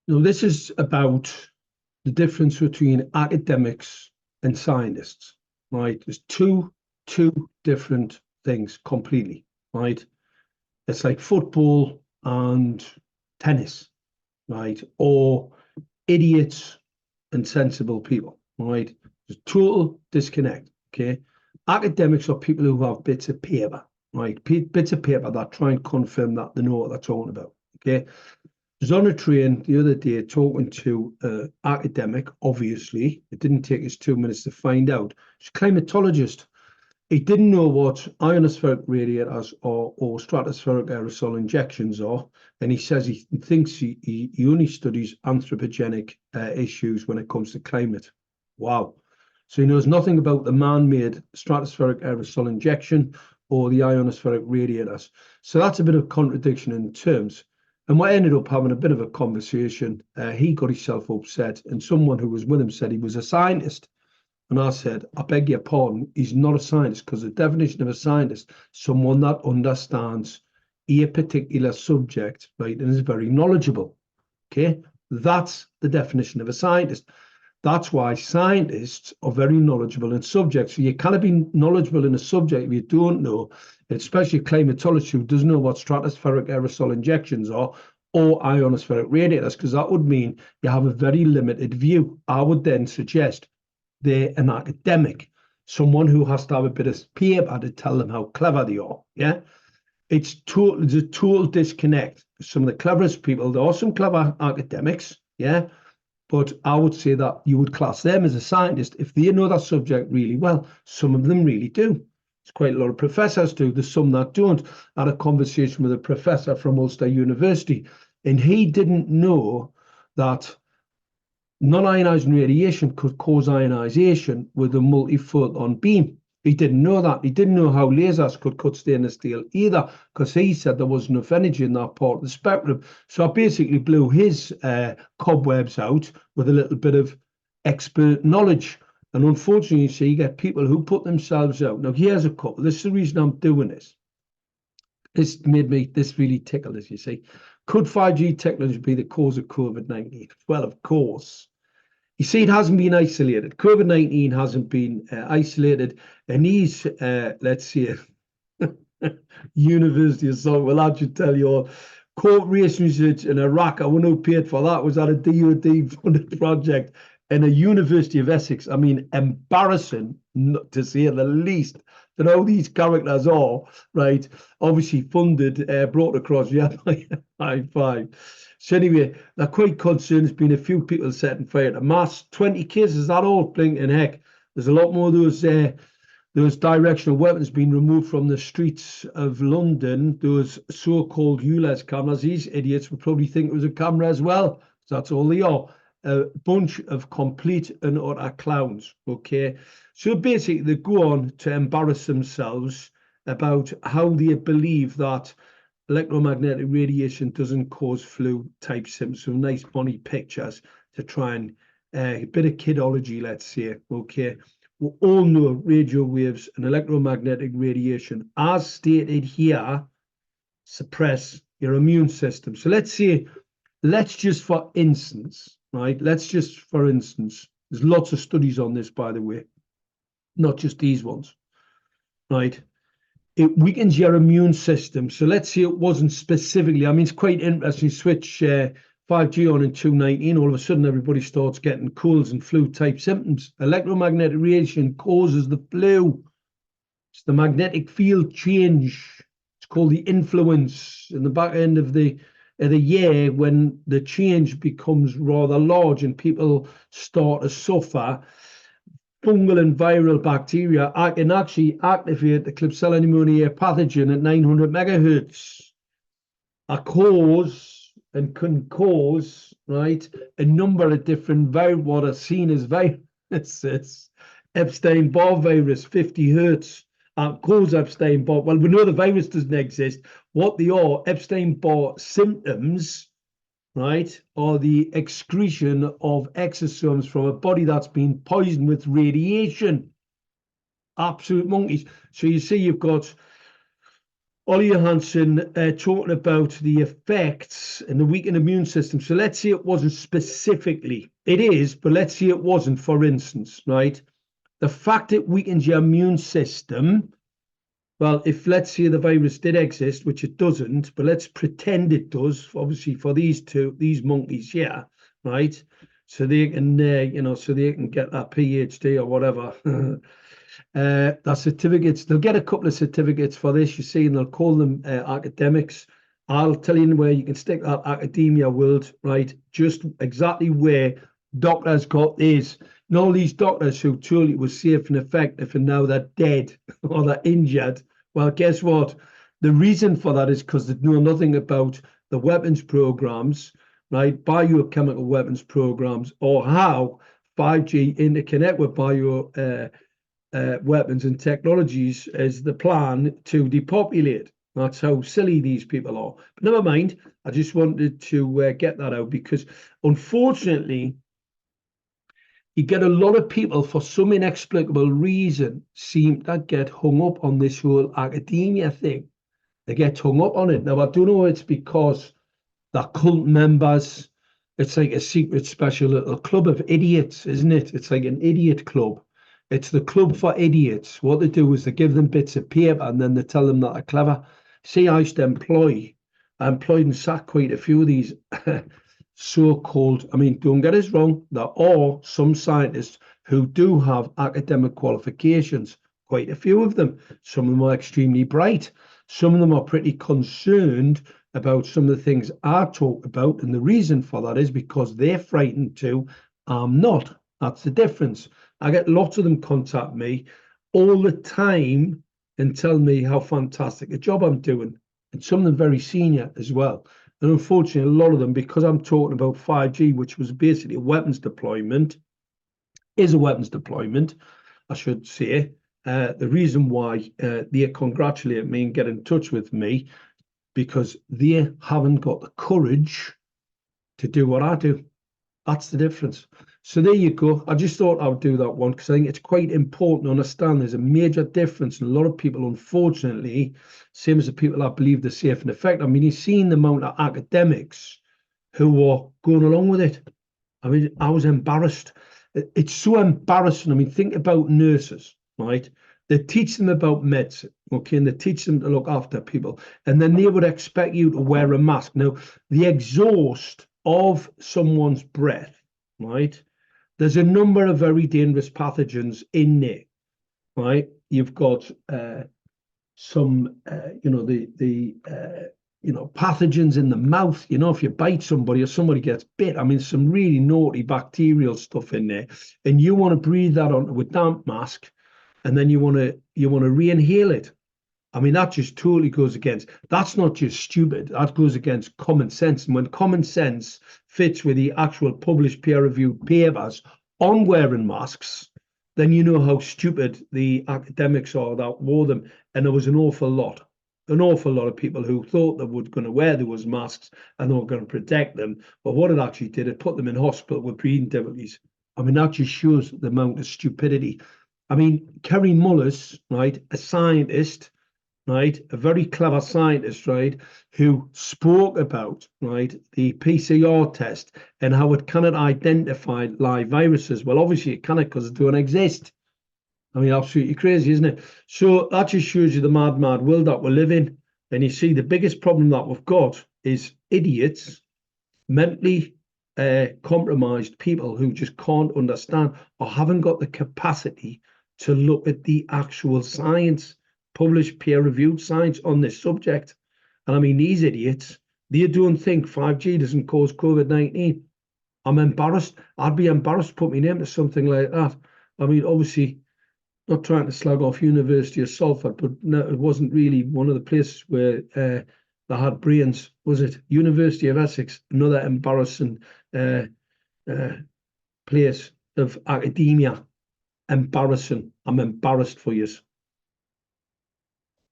This is about the difference between academics and scientists, right? There's two different things completely, right? It's like football and tennis, right? Or idiots and sensible people, right? There's total disconnect, okay? Academics are people who have bits of paper, right? Bits of paper that try and confirm that they know what they're talking about, okay? I was on a train the other day talking to an academic, obviously. It didn't take us 2 minutes to find out. He's a climatologist. He didn't know what ionospheric radiators or stratospheric aerosol injections are. And he says he thinks he only studies anthropogenic issues when it comes to climate. Wow. So he knows nothing about the man-made stratospheric aerosol injection or the ionospheric radiators. So that's a bit of contradiction in terms. And we ended up having a bit of a conversation. He got himself upset, and someone who was with him said he was a scientist. And I said, I beg your pardon, he's not a scientist, because the definition of a scientist, someone that understands a particular subject, right, and is very knowledgeable. Okay, that's the definition of a scientist. That's why scientists are very knowledgeable in subjects. So you cannot be knowledgeable in a subject if you don't know, especially a climatologist who doesn't know what stratospheric aerosol injections are or ionospheric radiators, because that would mean you have a very limited view. I would then suggest they're an academic, someone who has to have a bit of paper to tell them how clever they are. Yeah, it's a total disconnect. Some of the cleverest people, there are some clever academics, yeah, but I would say that you would class them as a scientist if they know that subject really well. Some of them really do. There's quite a lot of professors do. There's some that don't. I had a conversation with a professor from Ulster University, and he didn't know that non-ionizing radiation could cause ionization with a multi-photon beam. He didn't know that. He didn't know how lasers could cut stainless steel either, because he said there wasn't enough energy in that part of the spectrum. So I basically blew his cobwebs out with a little bit of expert knowledge. And unfortunately, you see, you get people who put themselves out. Now, here's a couple. This is the reason I'm doing this. This really tickled us, you see. Could 5G technology be the cause of COVID-19? Well, of course. You see, it hasn't been isolated. COVID-19 hasn't been isolated. And these, let's see, University of Salt, well, I should tell you all, corporation research in Iraq, I wonder who paid for that. Was that a DoD-funded project? And a University of Essex, I mean, embarrassing, to say the least, that all these characters are, right, obviously funded, brought across, yeah, high five. So anyway, they're quite concerned. There's been a few people setting fire to mass. 20 cases, that all blinking heck. There's a lot more of those directional weapons being removed from the streets of London, those so-called ULEZ cameras. These idiots would probably think it was a camera as well. That's all they are. A bunch of complete and utter clowns, okay? So basically, they go on to embarrass themselves about how they believe that electromagnetic radiation doesn't cause flu-type symptoms. So nice funny pictures to try and a bit of kidology, let's say, okay? We all know radio waves and electromagnetic radiation, as stated here, suppress your immune system. So let's just for instance, right? There's lots of studies on this, by the way, not just these ones, right? It weakens your immune system. So let's say it wasn't specifically, I mean, it's quite interesting. Switch 5G on in 2019, all of a sudden everybody starts getting colds and flu-type symptoms. Electromagnetic radiation causes the flu. It's the magnetic field change. It's called the influence in the back end of the year, when the change becomes rather large and people start to suffer. Fungal and viral bacteria can actually activate the Klebsiella pneumoniae pathogen at 900 megahertz. Can cause, right, a number of different what are seen as viruses. Epstein-Barr virus, 50 hertz. Cause Epstein-Barr. Well, we know the virus doesn't exist. What they are, Epstein-Barr symptoms, right, are the excretion of exosomes from a body that's been poisoned with radiation. Absolute monkeys. So you see, you've got Ollie Johansson talking about the effects and the weakened immune system. So let's say it wasn't specifically, it is, but let's say it wasn't, for instance, right? The fact it weakens your immune system, well, if let's say the virus did exist, which it doesn't, but let's pretend it does, obviously for these monkeys, yeah, right? So they can, so they can get that PhD or whatever. That certificates, they'll get a couple of certificates for this, you see, and they'll call them academics. I'll tell you where you can stick that academia world, right? Just exactly where doctors got these. And all these doctors who told it was safe and effective and now they're dead or they're injured. Well, guess what? The reason for that is because they know nothing about the weapons programs, right? Biochemical weapons programs, or how 5G interconnect with weapons and technologies is the plan to depopulate. That's how silly these people are. But never mind. I just wanted to get that out because, unfortunately, you get a lot of people, for some inexplicable reason, seem to get hung up on this whole academia thing. They get hung up on it. Now, I don't know it's because they're cult members. It's like a secret special little club of idiots, isn't it? It's like an idiot club. It's the club for idiots. What they do is they give them bits of paper and then they tell them that they're clever. See, I employed and sacked quite a few of these so-called, I mean, don't get us wrong, there are some scientists who do have academic qualifications, quite a few of them. Some of them are extremely bright. Some of them are pretty concerned about some of the things I talk about. And the reason for that is because they're frightened too. I'm not. That's the difference. I get lots of them contact me all the time and tell me how fantastic a job I'm doing. And some of them very senior as well. And unfortunately, a lot of them, because I'm talking about 5G, which was basically a weapons deployment, is a weapons deployment, I should say. The reason why they congratulate me and get in touch with me, because they haven't got the courage to do what I do. That's the difference. So there you go. I just thought I would do that one because I think it's quite important to understand there's a major difference. And a lot of people, unfortunately, same as the people that believe they're safe and effective. I mean, you've seen the amount of academics who are going along with it. I mean, I was embarrassed. It's so embarrassing. I mean, think about nurses, right? They teach them about medicine, okay, and they teach them to look after people. And then they would expect you to wear a mask. Now, the exhaust of someone's breath, right? There's a number of very dangerous pathogens in there, right? You've got some, pathogens in the mouth. You know, if you bite somebody or somebody gets bit, I mean, some really naughty bacterial stuff in there, and you want to breathe that onto a damp mask, and then you want to re-inhale it. I mean, that just totally goes against, that's not just stupid, that goes against common sense. And when common sense fits with the actual published peer-reviewed papers on wearing masks, then you know how stupid the academics are that wore them. And there was an awful lot of people who thought they were going to wear those masks and they were going to protect them. But what it actually did, it put them in hospital with breathing difficulties. I mean, that just shows the amount of stupidity. I mean, Kerry Mullis, right, a scientist, right, a very clever scientist, right, who spoke about, right, the PCR test and how it cannot identify live viruses. Well, obviously it cannot because it don't exist. I mean, absolutely crazy, isn't it? So that just shows you the mad, mad world that we live in. And you see, the biggest problem that we've got is idiots, mentally compromised people who just can't understand or haven't got the capacity to look at the actual science, published peer-reviewed science on this subject. And I mean, these idiots, they don't think 5G doesn't cause COVID-19. I'm embarrassed. I'd be embarrassed to put my name to something like that. I mean, obviously, not trying to slag off University of Salford, but no, it wasn't really one of the places where they had brains, was it? University of Essex, another embarrassing place of academia. Embarrassing. I'm embarrassed for you.